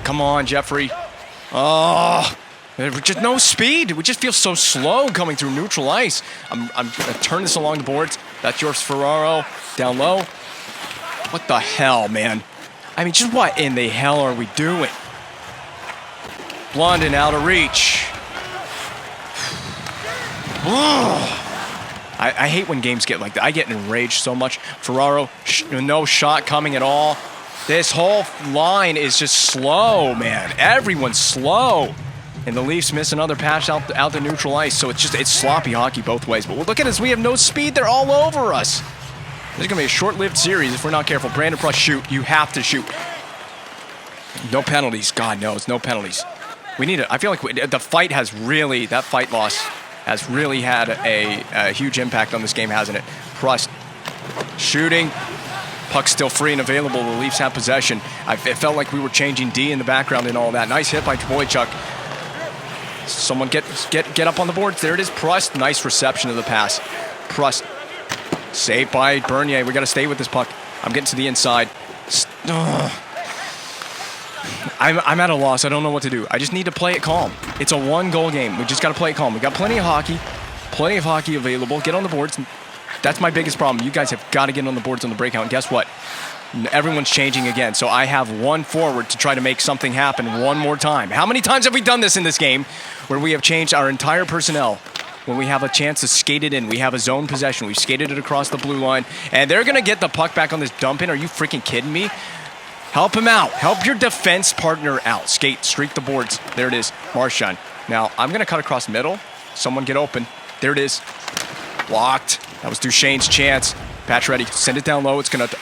Come on, Jeffrey. Oh, just no speed. We just feel so slow coming through neutral ice. I'm going to turn this along the boards. That's yours, Ferraro. Down low. What the hell, man? I mean, just what in the hell are we doing? Blondin out of reach. I hate when games get like that. I get enraged so much. Ferraro, no shot coming at all. This whole line is just slow, man. Everyone's slow. And the Leafs miss another pass out the neutral ice, so it's sloppy hockey both ways. But look at us. We have no speed. They're all over us. This is going to be a short-lived series if we're not careful. Brandon Pruss, shoot. You have to shoot. No penalties. God knows, no penalties. We need to. I feel like the fight has really, that fight loss has really had a huge impact on this game, hasn't it? Pruss shooting. Puck's still free and available. The Leafs have possession. It felt like we were changing D in the background and all that. Nice hit by Boychuk. Someone get up on the boards. There it is. Pruss. Nice reception of the pass. Pruss. Saved by Bernier. We got to stay with this puck. I'm getting to the inside. I'm at a loss. I don't know what to do. I just need to play it calm. It's a 1-goal game. We just got to play it calm. We got plenty of hockey available. Get on the boards. That's my biggest problem. You guys have got to get on the boards on the breakout. And guess what? Everyone's changing again. So I have one forward to try to make something happen one more time. How many times have we done this in this game where we have changed our entire personnel? When we have a chance to skate it in, we have a zone possession. We've skated it across the blue line, and they're going to get the puck back on this dump in. Are you freaking kidding me? Help him out. Help your defense partner out. Skate, streak the boards. There it is. Marchand. Now, I'm going to cut across middle. Someone get open. There it is. Blocked. That was Duchesne's chance. Patch ready. Send it down low. It's going to...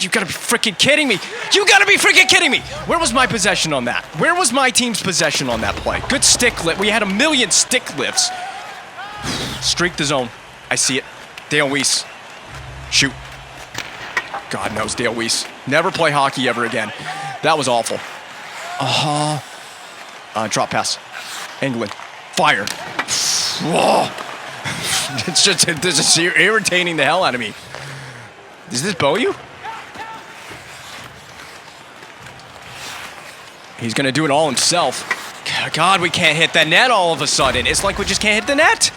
You gotta be freaking kidding me. You gotta be freaking kidding me. Where was my possession on that? Where was my team's possession on that play? Good stick lift. We had a million stick lifts. Streak the zone. I see it. Dale Weiss. Shoot. God knows Dale Weiss. Never play hockey ever again. That was awful. Drop pass. England. Fire. Whoa. This is irritating the hell out of me. Is this Beaulieu? He's going to do it all himself. God, we can't hit the net all of a sudden. It's like we just can't hit the net.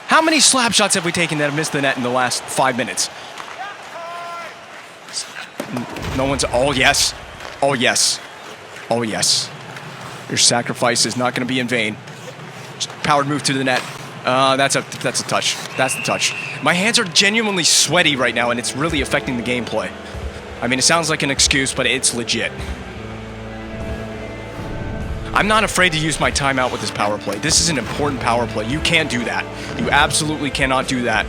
How many slap shots have we taken that have missed the net in the last 5 minutes? No one's... Oh, yes. Oh, yes. Oh, yes. Your sacrifice is not going to be in vain. Just powered move to the net. That's a touch. That's the touch. My hands are genuinely sweaty right now, and it's really affecting the gameplay. I mean, it sounds like an excuse, but it's legit. I'm not afraid to use my timeout with this power play. This is an important power play. You can't do that. You absolutely cannot do that.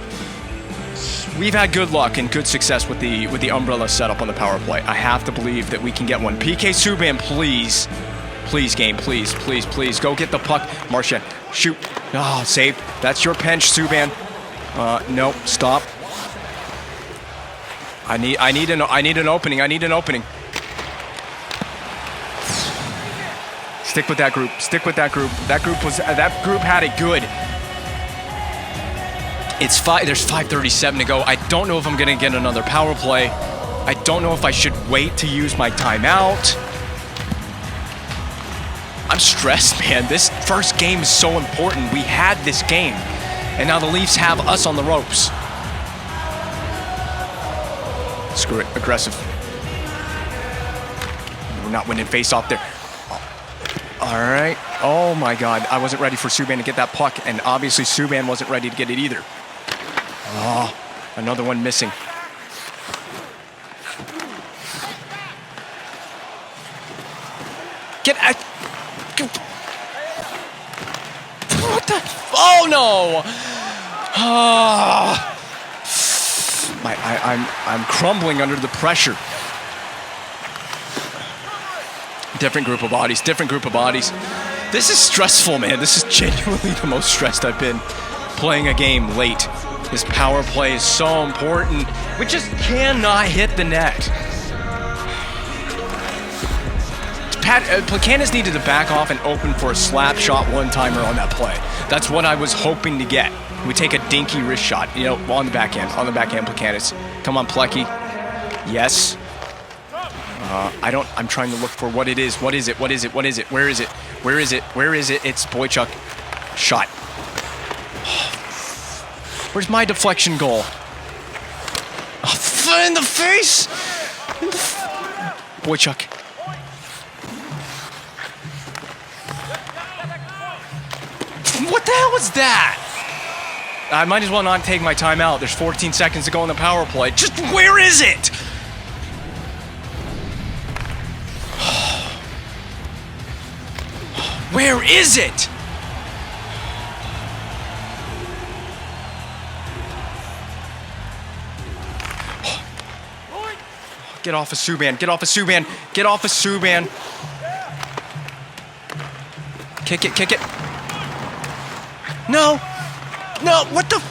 We've had good luck and good success with the umbrella setup on the power play. I have to believe that we can get one. PK Subban, please. Please, game, please, please, please. Go get the puck. Marchand, shoot. Oh, save. That's your pinch, Subban. No, stop. I need an opening. I need an opening. Stick with that group. Stick with that group. That group had it good. There's 5:37 to go. I don't know if I'm gonna get another power play. I don't know if I should wait to use my timeout. I'm stressed, man. This first game is so important. We had this game, and now the Leafs have us on the ropes. Screw it. Aggressive. We're not winning face-off there. All right. Oh, my God. I wasn't ready for Subban to get that puck, and obviously Subban wasn't ready to get it either. Oh, another one missing. What the? Oh, no. Oh. I'm crumbling under the pressure. Different group of bodies, different group of bodies. This is stressful, man. This is genuinely the most stressed I've been playing a game late. This power play is so important. We just cannot hit the net. Canadiens needed to back off and open for a slap shot one-timer on that play. That's what I was hoping to get. We take a dinky wrist shot, you know, on the backhand, Canadiens. Come on, Plecky. Yes. I'm trying to look for what it is. What is it? What is it? What is it? Where is it? Where is it? Where is it? It's Boychuk. Shot. Where's my deflection goal? Oh, in the face! Boychuk. What the hell was that? I might as well not take my timeout. There's 14 seconds to go on the power play. Just where is it? Where is it? Get off of Subban. Get off of Subban. Get off of Subban. Kick it. Kick it. No. No. What the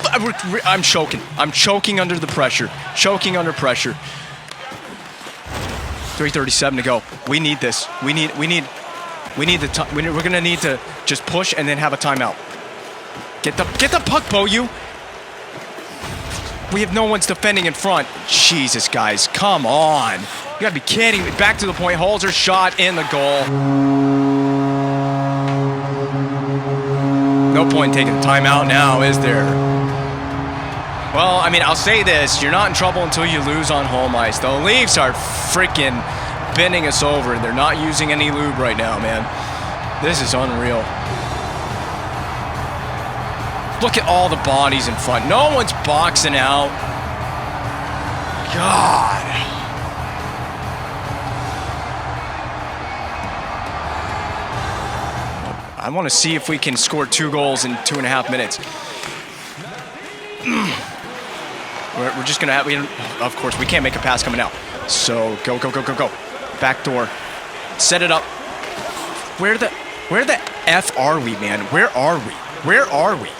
I'm choking. I'm choking under the pressure. Choking under pressure. 3:37 to go. We need this. We need the time. We're gonna need to just push and then have a timeout. Get the puck, Bo. We have no one's defending in front. Jesus, guys, come on! You gotta be kidding me. Back to the point. Holzer shot in the goal. No point in taking the timeout now, is there? Well, I mean, I'll say this: you're not in trouble until you lose on home ice. The Leafs are freaking bending us over, and they're not using any lube right now, man. This is unreal. Look at all the bodies in front. No one's boxing out. God. I want to see if we can score 2 goals in 2.5 minutes. We're just going to have... Of course, we can't make a pass coming out. So, go. Back door. Set it up. Where the F are we, man? Where are we?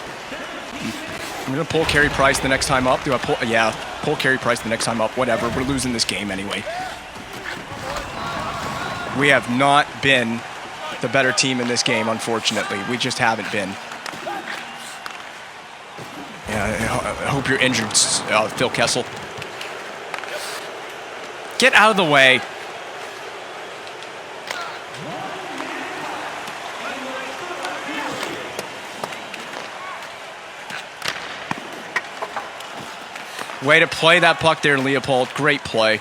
I'm going to pull Carey Price the next time up. Do I pull? Yeah, pull Carey Price the next time up. Whatever. We're losing this game anyway. We have not been the better team in this game, unfortunately. We just haven't been. Yeah, I hope you're injured, Phil Kessel. Get out of the way. Way to play that puck there, Leopold. Great play.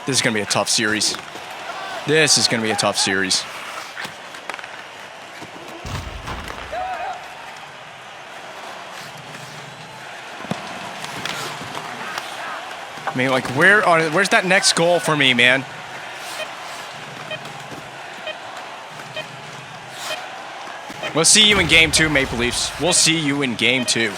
This is going to be a tough series. I mean, like, where's that next goal for me, man? We'll see you in game 2, Maple Leafs. We'll see you in game 2.